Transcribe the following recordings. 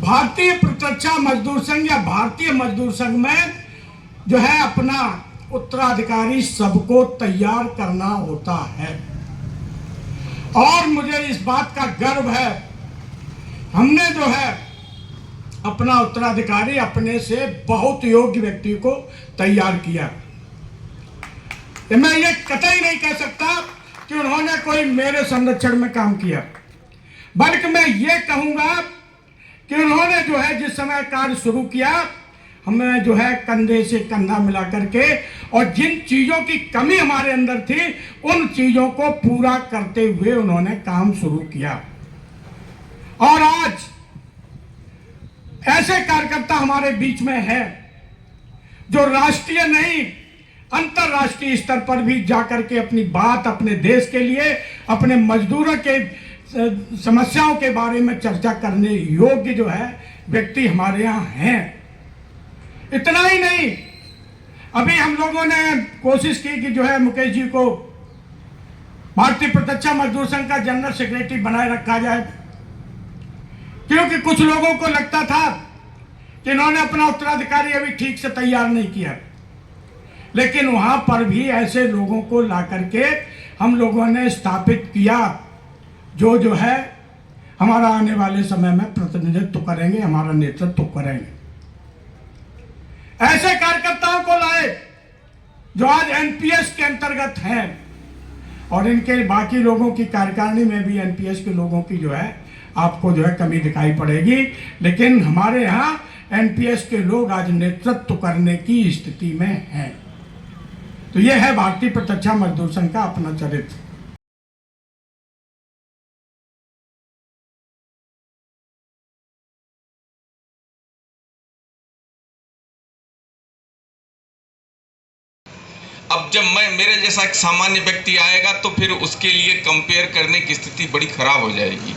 भारतीय प्रत्यक्ष मजदूर संघ या भारतीय मजदूर संघ में जो है अपना उत्तराधिकारी सबको तैयार करना होता है। और मुझे इस बात का गर्व है, हमने जो है अपना उत्तराधिकारी अपने से बहुत योग्य व्यक्ति को तैयार किया। मैं ये कतई नहीं कह सकता कि उन्होंने कोई मेरे संरक्षण में काम किया, बल्कि मैं ये कहूंगा कि उन्होंने जो है जिस समय कार्य शुरू किया, हमें जो है कंधे से कंधा मिला करके और जिन चीजों की कमी हमारे अंदर थी उन चीजों को पूरा करते हुए उन्होंने काम शुरू किया। और आज ऐसे कार्यकर्ता हमारे बीच में है जो राष्ट्रीय नहीं अंतर्राष्ट्रीय स्तर पर भी जाकर के अपनी बात अपने देश के लिए, अपने मजदूरों के समस्याओं के बारे में चर्चा करने योग्य जो है व्यक्ति हमारे यहाँ हैं। इतना ही नहीं, अभी हम लोगों ने कोशिश की कि जो है मुकेश जी को भारतीय प्रत्यक्ष मजदूर संघ का जनरल सेक्रेटरी बनाए रखा जाए, क्योंकि कुछ लोगों को लगता था कि इन्होंने अपना उत्तराधिकारी अभी ठीक से तैयार नहीं किया। लेकिन वहां पर भी ऐसे लोगों को ला करके हम लोगों ने स्थापित किया जो है हमारा आने वाले समय में प्रतिनिधित्व करेंगे, हमारा नेतृत्व करेंगे। ऐसे कार्यकर्ताओं को लाए जो आज एनपीएस के अंतर्गत हैं, और इनके बाकी लोगों की कार्यकारिणी में भी एनपीएस के लोगों की जो है आपको जो है कमी दिखाई पड़ेगी। लेकिन हमारे यहाँ एनपीएस के लोग आज नेतृत्व करने की स्थिति में हैं। तो यह है भारतीय प्रत्यक्ष मजदूर संघ का अपना चरित्र। अब जब मेरे जैसा एक सामान्य व्यक्ति आएगा तो फिर उसके लिए कंपेयर करने की स्थिति बड़ी खराब हो जाएगी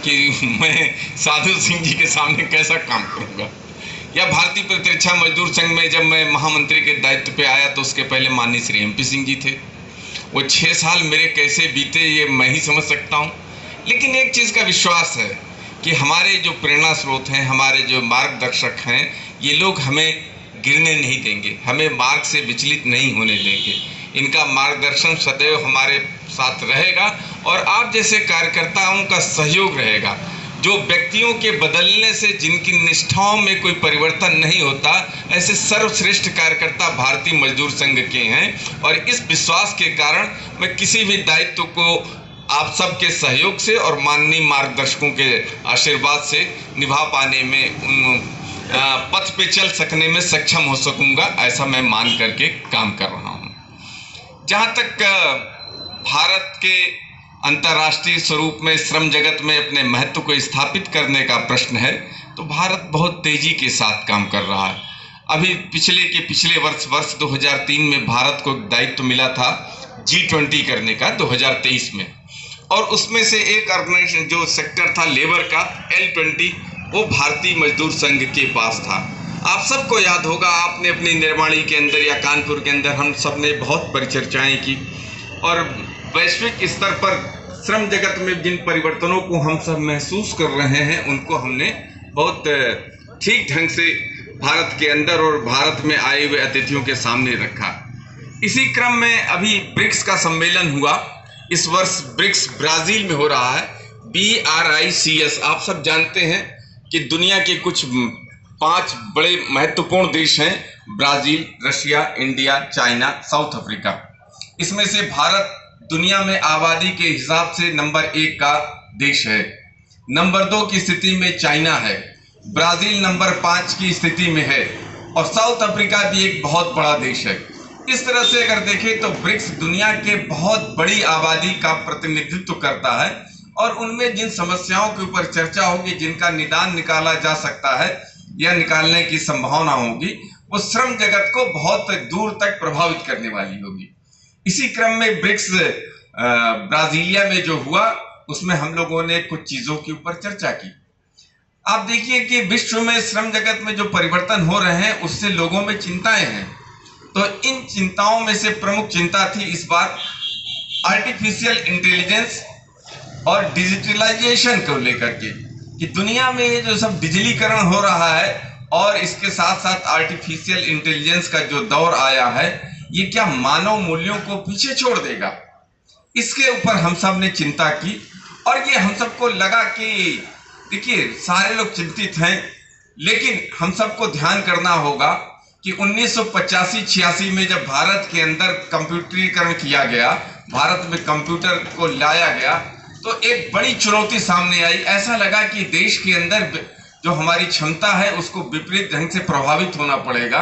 कि मैं साधु सिंह जी के सामने कैसा काम करूंगा। या भारतीय प्रत्यक्ष मजदूर संघ में जब मैं महामंत्री के दायित्व पे आया तो उसके पहले माननीय श्री एमपी सिंह जी थे। वो 6 साल मेरे कैसे बीते ये मैं ही समझ सकता हूँ। लेकिन एक चीज़ का विश्वास है कि हमारे जो प्रेरणा स्रोत हैं, हमारे जो मार्गदर्शक हैं, ये लोग हमें गिरने नहीं देंगे, हमें मार्ग से विचलित नहीं होने देंगे। इनका मार्गदर्शन सदैव हमारे साथ रहेगा और आप जैसे कार्यकर्ताओं का सहयोग रहेगा। जो व्यक्तियों के बदलने से जिनकी निष्ठाओं में कोई परिवर्तन नहीं होता, ऐसे सर्वश्रेष्ठ कार्यकर्ता भारतीय मजदूर संघ के हैं। और इस विश्वास के कारण मैं किसी भी दायित्व को आप सबके सहयोग से और माननीय मार्गदर्शकों के आशीर्वाद से निभा पाने में, उन पथ पे चल सकने में सक्षम हो सकूंगा, ऐसा मैं मान करके काम कर रहा हूं। जहां तक भारत के अंतर्राष्ट्रीय स्वरूप में श्रम जगत में अपने महत्व को स्थापित करने का प्रश्न है, तो भारत बहुत तेजी के साथ काम कर रहा है। अभी पिछले वर्ष 2003 में भारत को दायित्व मिला था G20 करने का 2023 में, और उसमें से एक ऑर्गेनाइजेशन जो सेक्टर था लेबर का L20, वो भारतीय मजदूर संघ के पास था। आप सबको याद होगा, आपने अपनी निर्माणी के अंदर या कानपुर के अंदर हम सब ने बहुत परिचर्चाएं की और वैश्विक स्तर पर श्रम जगत में जिन परिवर्तनों को हम सब महसूस कर रहे हैं उनको हमने बहुत ठीक ढंग से भारत के अंदर और भारत में आए हुए अतिथियों के सामने रखा। इसी क्रम में अभी ब्रिक्स का सम्मेलन हुआ। इस वर्ष ब्रिक्स ब्राजील में हो रहा है, BRICS। आप सब जानते हैं कि दुनिया के कुछ 5 बड़े महत्वपूर्ण देश हैं, Brazil, Russia, India, China, south Africa. इसमें से भारत दुनिया में आबादी के हिसाब से नंबर 1 का देश है। नंबर 2 की स्थिति में चाइना है, ब्राजील नंबर 5 की स्थिति में है, और साउथ अफ्रीका भी एक बहुत बड़ा देश है। इस तरह से अगर देखें तो ब्रिक्स दुनिया के बहुत बड़ी आबादी का प्रतिनिधित्व करता है, और उनमें जिन समस्याओं के ऊपर चर्चा होगी, जिनका निदान निकाला जा सकता है या निकालने की संभावना होगी, वो श्रम जगत को बहुत दूर तक प्रभावित करने वाली होगी। इसी क्रम में ब्रिक्स ब्राजीलिया में जो हुआ, उसमें हम लोगों ने कुछ चीजों के ऊपर चर्चा की। आप देखिए कि विश्व में श्रम जगत में जो परिवर्तन हो रहे हैं उससे लोगों में चिंताएं हैं। तो इन चिंताओं में से प्रमुख चिंता थी इस बार आर्टिफिशियल इंटेलिजेंस और डिजिटलाइजेशन को लेकर के। कि दुनिया में ये जो सब डिजिटलीकरण हो रहा है और इसके साथ साथ आर्टिफिशियल इंटेलिजेंस का जो दौर आया है, ये क्या मानव मूल्यों को पीछे छोड़ देगा? इसके ऊपर हम सब ने चिंता की और ये हम सबको लगा कि देखिए सारे लोग चिंतित हैं, लेकिन हम सबको ध्यान करना होगा कि 1985-86 में जब भारत के अंदर कंप्यूटरीकरण किया गया, भारत में कंप्यूटर को लाया गया, तो एक बड़ी चुनौती सामने आई। ऐसा लगा कि देश के अंदर जो हमारी क्षमता है उसको विपरीत ढंग से प्रभावित होना पड़ेगा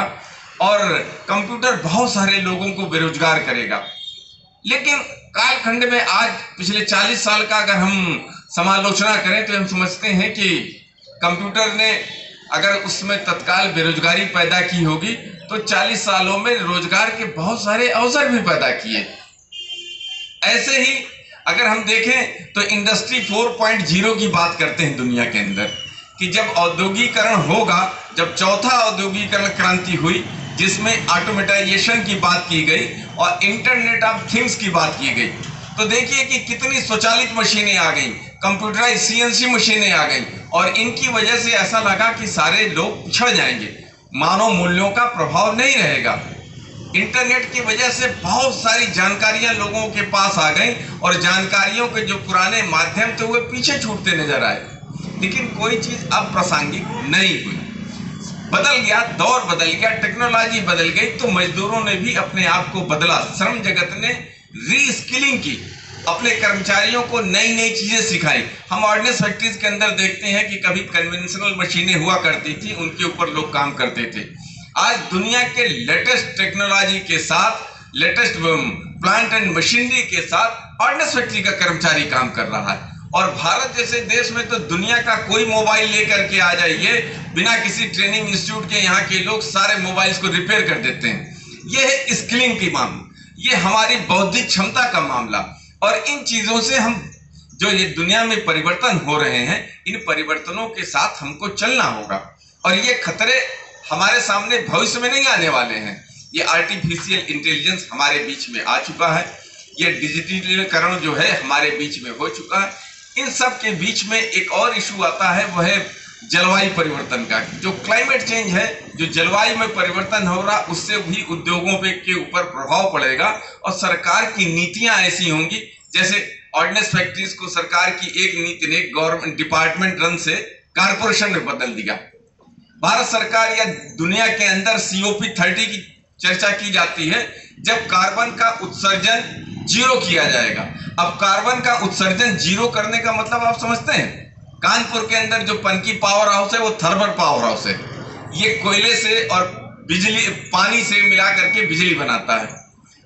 और कंप्यूटर बहुत सारे लोगों को बेरोजगार करेगा। लेकिन कालखंड में आज पिछले 40 साल का अगर हम समालोचना करें तो हम समझते हैं कि कंप्यूटर ने अगर उसमें तत्काल बेरोजगारी पैदा की होगी तो 40 सालों में रोजगार के बहुत सारे अवसर भी पैदा किए। ऐसे ही अगर हम देखें तो इंडस्ट्री 4.0 की बात करते हैं दुनिया के अंदर, कि जब औद्योगिकरण होगा, जब चौथा औद्योगिकरण क्रांति हुई जिसमें ऑटोमेटाइजेशन की बात की गई और इंटरनेट ऑफ थिंग्स की बात की गई, तो देखिए कि कितनी स्वचालित मशीनें आ गई, कंप्यूटराइज सीएनसी मशीनें आ गई और इनकी वजह से ऐसा लगा कि सारे लोग पिछड़ जाएंगे, मानव मूल्यों का प्रभाव नहीं रहेगा। इंटरनेट की वजह से बहुत सारी जानकारियां लोगों के पास आ गई और जानकारियों के जो पुराने माध्यम थे वो पीछे छूटते नजर आए, लेकिन कोई चीज अब प्रासंगिक नहीं हुई। बदल गया, दौर बदल गया, टेक्नोलॉजी बदल गई, तो मजदूरों ने भी अपने आप को बदला। श्रम जगत ने रीस्किलिंग की, अपने कर्मचारियों को नई नई चीजें सिखाई। हम ऑर्डिनेंस फैक्ट्रीज के अंदर देखते हैं कि कभी कन्वेंशनल मशीनें हुआ करती थी, उनके ऊपर लोग काम करते थे। आज दुनिया के लेटेस्ट टेक्नोलॉजी के साथ, लेटेस्ट प्लांट एंड मशीनरी के साथ ऑर्डिनेंस फैक्ट्री का कर्मचारी काम कर रहा है। और भारत जैसे देश में तो दुनिया का कोई मोबाइल लेकर के आ जाइए, बिना किसी ट्रेनिंग इंस्टीट्यूट के यहाँ के लोग सारे मोबाइल्स को रिपेयर कर देते हैं। ये है स्किलिंग की मामला, ये हमारी बौद्धिक क्षमता का मामला। और इन चीजों से हम जो ये दुनिया में परिवर्तन हो रहे हैं, इन परिवर्तनों के साथ हमको चलना होगा और ये खतरे हमारे सामने भविष्य में नहीं आने वाले हैं। ये आर्टिफिशियल इंटेलिजेंस हमारे बीच में आ चुका है, ये डिजिटलीकरण जो है हमारे बीच में हो चुका है। इन सब के बीच में एक और इशू आता है, वह है जलवायु परिवर्तन का। जो क्लाइमेट चेंज है, जो जलवायु में परिवर्तन हो रहा, उससे भी उद्योगों पे के ऊपर प्रभाव पड़ेगा और सरकार की नीतियां ऐसी होंगी, जैसे ऑर्डिनेंस फैक्ट्रीज को सरकार की एक नीति ने गवर्नमेंट डिपार्टमेंट रन से कारपोरेशन में बदल दिया। भारत सरकार या दुनिया के अंदर COP30 की चर्चा की जाती है, जब कार्बन का उत्सर्जन जीरो किया जाएगा। अब कार्बन का उत्सर्जन जीरो करने का मतलब आप समझते हैं? कानपुर के अंदर जो पनकी पावर हाउस है वो थर्मल पावर हाउस है। ये कोयले से और बिजली, पानी से मिला करके बिजली बनाता है।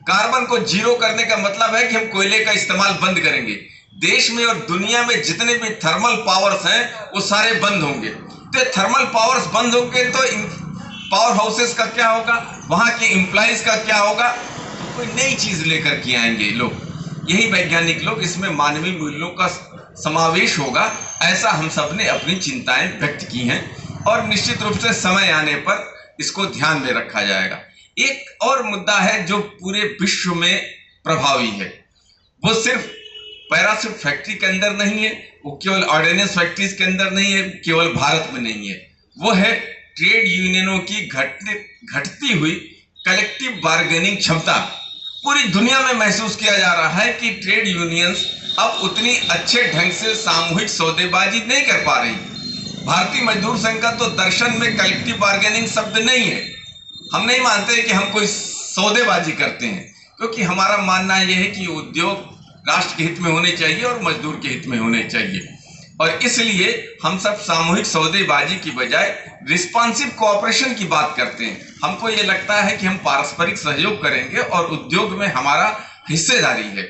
कार्बन को जीरो करने का मतलब है कि हम कोयले का इस्तेमाल बंद करेंगे। देश में और दुनिया में जितने भी थर्मल पावर्स हैं वो सारे बंद होंगे। तो थर्मल पावर्स बंद होंगे तो पावर हाउसेस का क्या होगा, वहां के एम्प्लॉइज का क्या होगा? तो कोई नई चीज लेकर के आएंगे लोग, यही वैज्ञानिक लोग, इसमें मानवीय मूल्यों का समावेश होगा, ऐसा हम सब ने अपनी चिंताएं व्यक्त की हैं और निश्चित रूप से समय आने पर इसको ध्यान में रखा जाएगा। एक और मुद्दा है जो पूरे विश्व में प्रभावी है, वो सिर्फ पैराशूट फैक्ट्री के अंदर नहीं है, वो केवल ऑर्डिनेंस फैक्ट्रीज के अंदर नहीं है, केवल भारत में नहीं है, वो है ट्रेड यूनियनों की घटती हुई कलेक्टिव बार्गेनिंग क्षमता। पूरी दुनिया में महसूस किया जा रहा है कि ट्रेड यूनियंस अब उतनी अच्छे ढंग से सामूहिक सौदेबाजी नहीं कर पा रही। भारतीय मजदूर संघ का तो दर्शन में कलेक्टिव बार्गेनिंग शब्द नहीं है। हम नहीं मानते कि हम कोई सौदेबाजी करते हैं, क्योंकि हमारा मानना यह है कि उद्योग राष्ट्र के हित में होने चाहिए और मजदूर के हित में होने चाहिए। और इसलिए हम सब सामूहिक सौदेबाजी की बजाय रिस्पॉन्सिव कोऑपरेशन की बात करते हैं। हमको ये लगता है कि हम पारस्परिक सहयोग करेंगे और उद्योग में हमारा हिस्सेदारी है।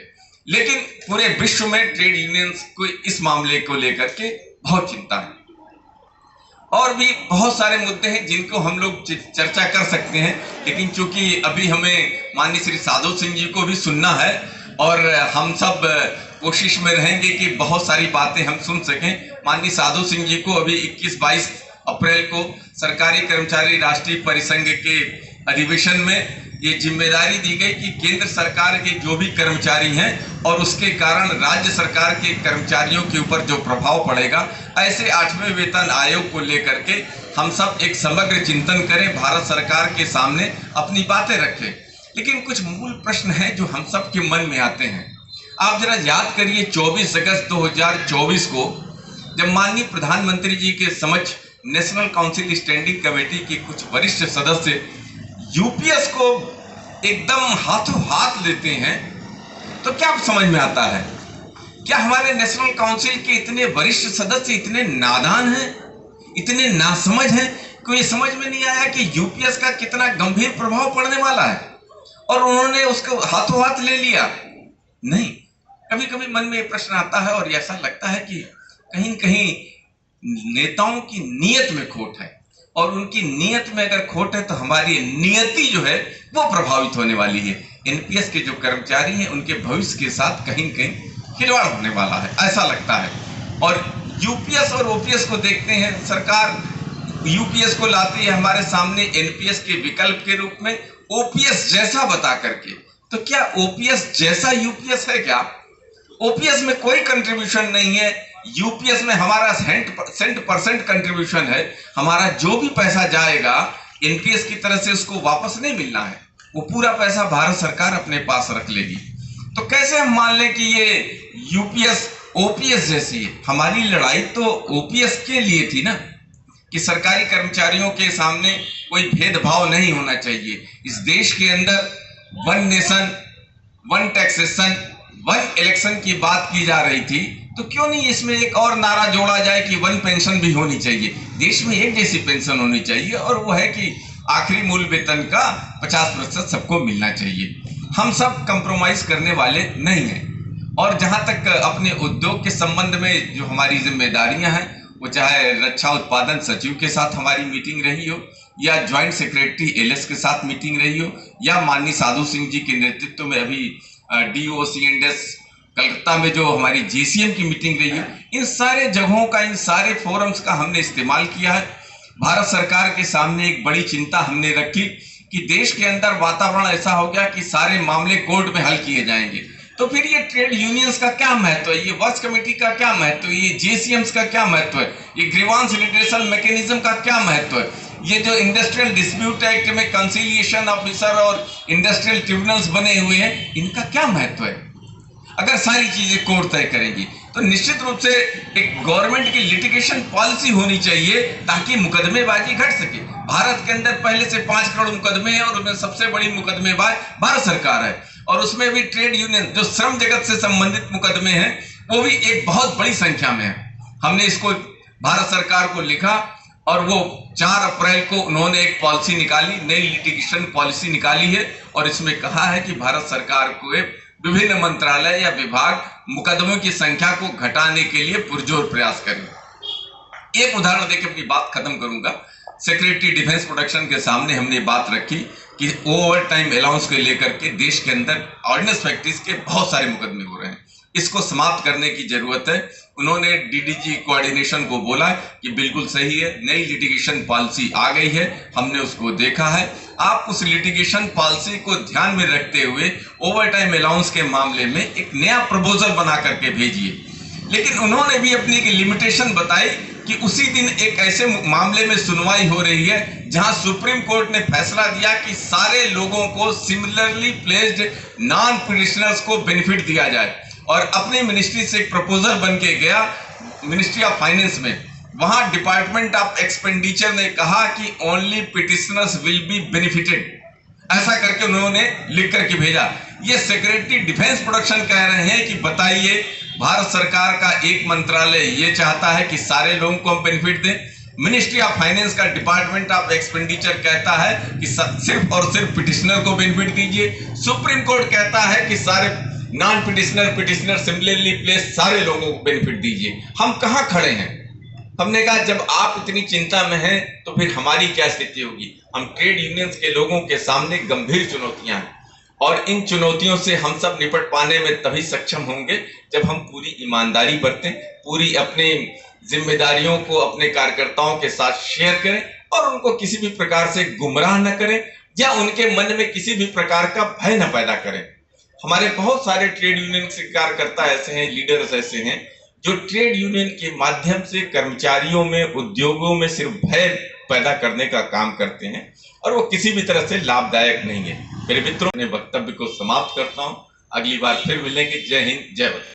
लेकिन पूरे विश्व में ट्रेड यूनियंस को इस मामले को लेकर के बहुत चिंता है। और भी बहुत सारे मुद्दे हैं जिनको हम लोग चर्चा कर सकते हैं, लेकिन चूंकि अभी हमें माननीय श्री साधु सिंह जी को भी सुनना है और हम सब कोशिश में रहेंगे कि बहुत सारी बातें हम सुन सकें। माननीय साधु सिंह जी को अभी 21-22 अप्रैल को सरकारी कर्मचारी राष्ट्रीय परिसंघ के अधिवेशन में ये जिम्मेदारी दी गई कि केंद्र सरकार के जो भी कर्मचारी हैं और उसके कारण राज्य सरकार के कर्मचारियों के ऊपर जो प्रभाव पड़ेगा, ऐसे 8वें वेतन आयोग को लेकर के हम सब एक समग्र चिंतन करें, भारत सरकार के सामने अपनी बातें रखें। लेकिन कुछ मूल प्रश्न हैं जो हम सब के मन में आते हैं। आप जरा याद करिए 24 अगस्त 2024 को जब माननीय प्रधानमंत्री जी के समक्ष नेशनल काउंसिल स्टैंडिंग कमेटी के कुछ वरिष्ठ सदस्य यूपीएस को एकदम हाथों हाथ लेते हैं, तो क्या समझ में आता है? क्या हमारे नेशनल काउंसिल के इतने वरिष्ठ सदस्य इतने नादान हैं, इतने नासमझ हैं कि ये समझ में नहीं आया कि यूपीएस का कितना गंभीर प्रभाव पड़ने वाला है और उन्होंने उसको हाथों हाथ ले लिया? नहीं, कभी कभी मन में ये प्रश्न आता है और ऐसा लगता है कि कहीं न कहीं नेताओं की नीयत में खोट है, और उनकी नीयत में अगर खोट है तो हमारी नियति जो है वो प्रभावित होने वाली है। एनपीएस के जो कर्मचारी हैं उनके भविष्य के साथ कहीं न कहीं खिलवाड़ होने वाला है, ऐसा लगता है। और यूपीएस और ओपीएस को देखते हैं, सरकार यूपीएस को लाती है हमारे सामने एनपीएस के विकल्प के रूप में, ओपीएस जैसा बता करके। तो क्या ओपीएस जैसा यूपीएस है क्या? ओपीएस में कोई कंट्रीब्यूशन नहीं है, यूपीएस में हमारा 100% कंट्रीब्यूशन है। हमारा जो भी पैसा जाएगा एनपीएस की तरफ से उसको वापस नहीं मिलना है, वो पूरा पैसा भारत सरकार अपने पास रख लेगी। तो कैसे हम मान लें कि ये यूपीएस ओपीएस जैसी है? हमारी लड़ाई तो ओपीएस के लिए थी ना, कि सरकारी कर्मचारियों के सामने कोई भेदभाव नहीं होना चाहिए। इस देश के अंदर 1 नेशन 1 टैक्सेशन 1 इलेक्शन की बात की जा रही थी, तो क्यों नहीं इसमें एक और नारा जोड़ा जाए कि 1 पेंशन भी होनी चाहिए। देश में एक जैसी पेंशन होनी चाहिए, और वो है कि आखिरी मूल वेतन का 50% सबको मिलना चाहिए। हम सब कंप्रोमाइज करने वाले नहीं हैं। और जहां तक अपने उद्योग के संबंध में जो हमारी जिम्मेदारियां हैं, वो चाहे रक्षा उत्पादन सचिव के साथ हमारी मीटिंग रही हो, या ज्वाइंट सेक्रेटरी एलएस के साथ मीटिंग रही हो, या माननीय साधु सिंह जी के नेतृत्व में अभी DOCNDS कलकत्ता में जो हमारी JCM की मीटिंग रही है, इन सारे जगहों का, इन सारे फोरम्स का हमने इस्तेमाल किया है। भारत सरकार के सामने एक बड़ी चिंता हमने रखी कि देश के अंदर वातावरण ऐसा हो गया कि सारे मामले कोर्ट में हल किए जाएंगे, तो फिर ये ट्रेड यूनियंस का क्या महत्व है, ये वर्क्स कमेटी का क्या महत्व है, ये JCMs का क्या महत्व है, ये ग्रीवांस रिड्रेसल मैकेनिज्म का क्या महत्व है, ये जो इंडस्ट्रियल डिस्प्यूट एक्ट में कंसिलिएशन ऑफिसर और इंडस्ट्रियल ट्रिब्यूनल्स बने हुए हैं, इनका क्या महत्व है? अगर सारी चीजें कोर्ट तय करेंगी तो निश्चित रूप से एक गवर्नमेंट की लिटिगेशन पॉलिसी होनी चाहिए ताकि मुकदमेबाजी घट सके। भारत के अंदर पहले से 5 करोड़ मुकदमे हैं और उनमें सबसे बड़ी मुकदमेबाज भारत सरकार है, और उसमें भी ट्रेड यूनियन जो श्रम जगत से संबंधित मुकदमे हैं वो भी एक बहुत बड़ी संख्या में है। हमने इसको भारत सरकार को लिखा और वो 4 अप्रैल को उन्होंने एक पॉलिसी निकाली, नई लिटिगेशन पॉलिसी निकाली है, और इसमें कहा है कि भारत सरकार को विभिन्न मंत्रालय या विभाग मुकदमों की संख्या को घटाने के लिए पुरजोर प्रयास करें। एक उदाहरण देकर अपनी बात खत्म करूंगा। सेक्रेटरी डिफेंस प्रोडक्शन के सामने हमने बात रखी कि ओवर टाइम अलाउंस को लेकर के देश के अंदर ऑर्डिनेंस फैक्ट्रीज के बहुत सारे मुकदमे हो रहे हैं, इसको समाप्त करने की जरूरत है। उन्होंने DDG कोऑर्डिनेशन को बोला कि बिल्कुल सही है, नई लिटिगेशन पॉलिसी आ गई है, हमने उसको देखा है, आप उस लिटिगेशन पॉलिसी को ध्यान में रखते हुए ओवर टाइम अलाउंस के मामले में एक नया प्रपोजल बना करके भेजिए। लेकिन उन्होंने भी अपनी एक लिमिटेशन बताई कि उसी दिन एक ऐसे मामले में सुनवाई हो रही है जहां सुप्रीम कोर्ट ने फैसला दिया कि सारे लोगों को सिमिलरली प्लेस्ड नॉन पिटिशनर्स को बेनिफिट दिया जाए, और अपनी मिनिस्ट्री से एक प्रपोजल बन के गया मिनिस्ट्री ऑफ फाइनेंस में। वहां डिपार्टमेंट ऑफ एक्सपेंडिचर ने कहा कि only petitioners will be benefited, ऐसा करके उन्होंने लिख करके भेजा। ये सेक्रेटरी डिफेंस प्रोडक्शन कह रहे हैं कि बताइए, भारत सरकार का एक मंत्रालय ये चाहता है कि सारे लोगों को हम बेनिफिट दें, मिनिस्ट्री ऑफ फाइनेंस का डिपार्टमेंट ऑफ एक्सपेंडिचर कहता है कि सिर्फ और सिर्फ पिटिशनर को बेनिफिट दीजिए, सुप्रीम कोर्ट कहता है कि सारे नॉन पिटिशनर सिमिलरली प्लेस्ड सारे लोगों को बेनिफिट दीजिए। हम कहां खड़े हैं? हमने कहा जब आप इतनी चिंता में हैं तो फिर हमारी क्या स्थिति होगी? हम ट्रेड यूनियंस के लोगों के सामने गंभीर चुनौतियां हैं, और इन चुनौतियों से हम सब निपट पाने में तभी सक्षम होंगे जब हम पूरी ईमानदारी बरतें, पूरी अपनी जिम्मेदारियों को अपने कार्यकर्ताओं के साथ शेयर करें और उनको किसी भी प्रकार से गुमराह न करें। या उनके मन में किसी भी प्रकार का भय न पैदा करें। हमारे बहुत सारे ट्रेड यूनियन के कार्यकर्ता ऐसे हैं, लीडर्स ऐसे हैं जो ट्रेड यूनियन के माध्यम से कर्मचारियों में, उद्योगों में सिर्फ भय पैदा करने का काम करते हैं और वो किसी भी तरह से लाभदायक नहीं है। मेरे मित्रों, अपने वक्तव्य को समाप्त करता हूं। अगली बार फिर मिलेंगे। जय हिंद, जय भारत।